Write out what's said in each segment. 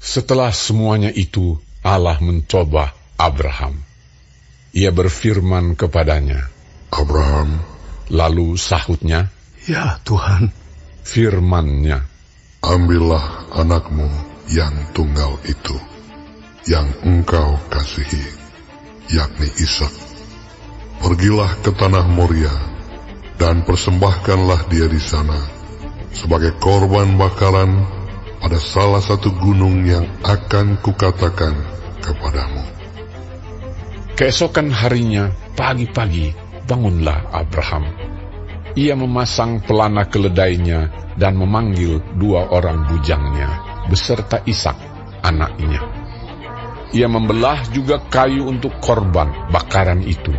Setelah semuanya itu, Allah mencoba Abraham. Ia berfirman kepadanya, Abraham. Lalu sahutnya, Ya Tuhan. Firman-Nya, ambillah anakmu yang tunggal itu, yang engkau kasihi, yakni Ishak. Pergilah ke tanah Moria, dan persembahkanlah dia di sana, sebagai korban bakaran pada salah satu gunung yang akan kukatakan kepadamu. Keesokan harinya, pagi-pagi, bangunlah Abraham. Ia memasang pelana keledainya dan memanggil 2 orang bujangnya, beserta Ishak, anaknya. Ia membelah juga kayu untuk korban bakaran itu.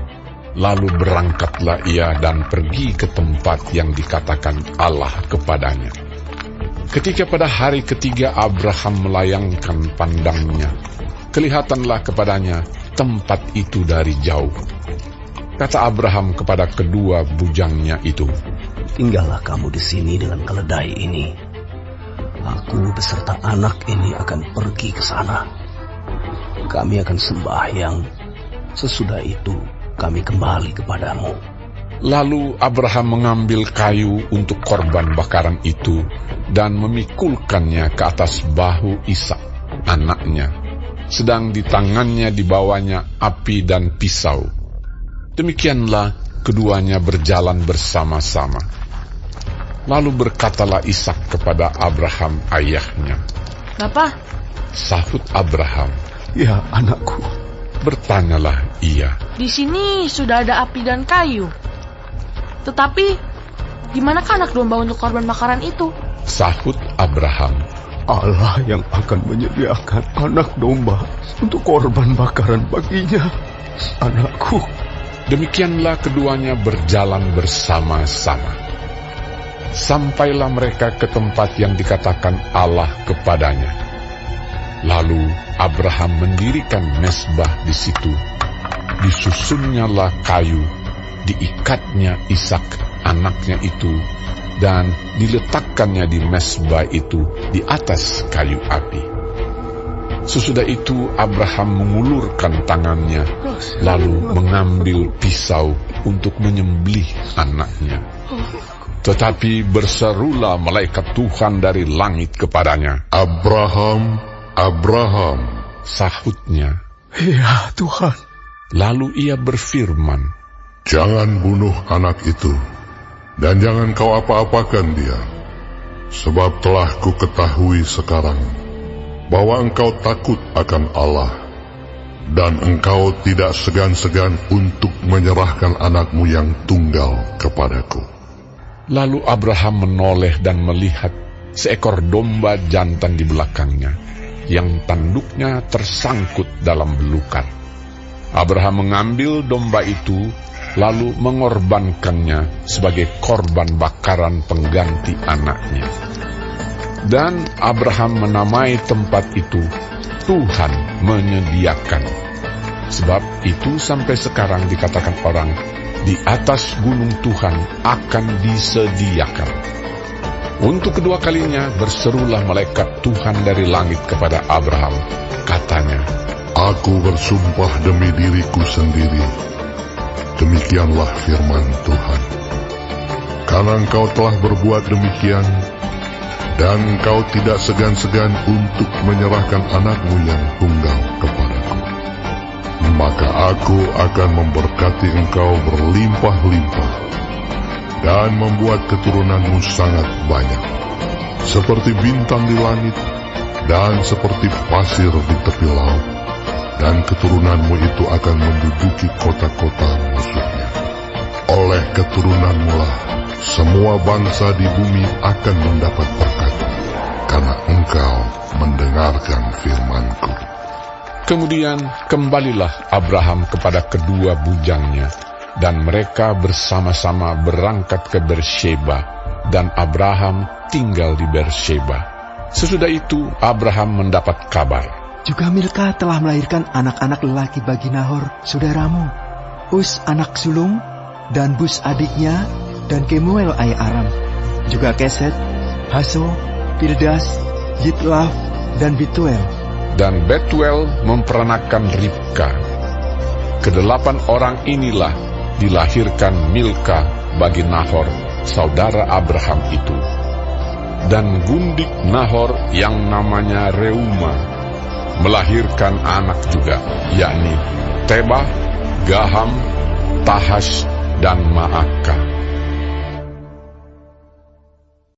Lalu berangkatlah ia dan pergi ke tempat yang dikatakan Allah kepadanya. Ketika pada hari ketiga Abraham melayangkan pandangnya, kelihatanlah kepadanya tempat itu dari jauh. Kata Abraham kepada kedua bujangnya itu, Tinggallah kamu di sini dengan keledai ini. Aku beserta anak ini akan pergi ke sana. Kami akan sembahyang. Sesudah itu kami kembali kepadamu. Lalu Abraham mengambil kayu untuk korban bakaran itu dan memikulkannya ke atas bahu Ishak, anaknya, sedang di tangannya dibawanya api dan pisau. Demikianlah keduanya berjalan bersama-sama. Lalu berkatalah Ishak kepada Abraham ayahnya, Bapak, sahut Abraham. Ya anakku. Bertanyalah ia, di sini sudah ada api dan kayu. Tetapi, di manakah anak domba untuk korban bakaran itu? sahut Abraham. Allah yang akan menyediakan anak domba untuk korban bakaran baginya, anakku. Demikianlah keduanya berjalan bersama-sama. Sampailah mereka ke tempat yang dikatakan Allah kepadanya. Lalu Abraham mendirikan mezbah di situ. Disusunnyalah kayu, diikatnya Ishak anaknya itu, dan diletakkannya di mezbah itu di atas kayu api. Sesudah itu Abraham mengulurkan tangannya, lalu mengambil pisau untuk menyembelih anaknya. Tetapi berserulah malaikat Tuhan dari langit kepadanya, Abraham, Abraham. Sahutnya, Ya Tuhan. lalu ia berfirman, Jangan bunuh anak itu, dan jangan kau apa-apakan dia, sebab telah ku ketahui sekarang bahwa engkau takut akan Allah, dan engkau tidak segan-segan untuk menyerahkan anakmu yang tunggal kepadaku. Lalu Abraham menoleh dan melihat seekor domba jantan di belakangnya, yang tanduknya tersangkut dalam belukan. Abraham mengambil domba itu, lalu mengorbankannya sebagai korban bakaran pengganti anaknya. Dan Abraham menamai tempat itu, Tuhan menyediakan. Sebab itu sampai sekarang dikatakan orang, di atas gunung Tuhan akan disediakan. Untuk kedua kalinya berserulah malaikat Tuhan dari langit kepada Abraham. Katanya, Aku bersumpah demi diriku sendiri, demikianlah firman Tuhan. Karena engkau telah berbuat demikian, dan engkau tidak segan-segan untuk menyerahkan anakmu yang tunggal kepadaku, maka aku akan memberkati engkau berlimpah-limpah, dan membuat keturunanmu sangat banyak, seperti bintang di langit, dan seperti pasir di tepi laut, dan keturunanmu itu akan menduduki kota-kota musuhnya. Oleh keturunanmu lah semua bangsa di bumi akan mendapat berkat, karena engkau mendengarkan firman-Ku. kemudian kembalilah Abraham kepada kedua bujangnya, dan mereka bersama-sama berangkat ke Beersheba, dan Abraham tinggal di Beersheba. Sesudah itu Abraham mendapat kabar, Juga Milka telah melahirkan anak-anak lelaki bagi Nahor, saudaramu. Us anak sulung, dan Bus adiknya, dan Kemuel ayah Aram. Juga Keset, Haso, Pildas, Yitlaf, dan Bituel. dan Betuel memperanakan Ribka. Kedelapan orang inilah dilahirkan Milka bagi Nahor, saudara Abraham itu. Dan gundik Nahor yang namanya Reuma melahirkan anak juga, yakni Tebah, Gaham, Tahash, dan Maakah.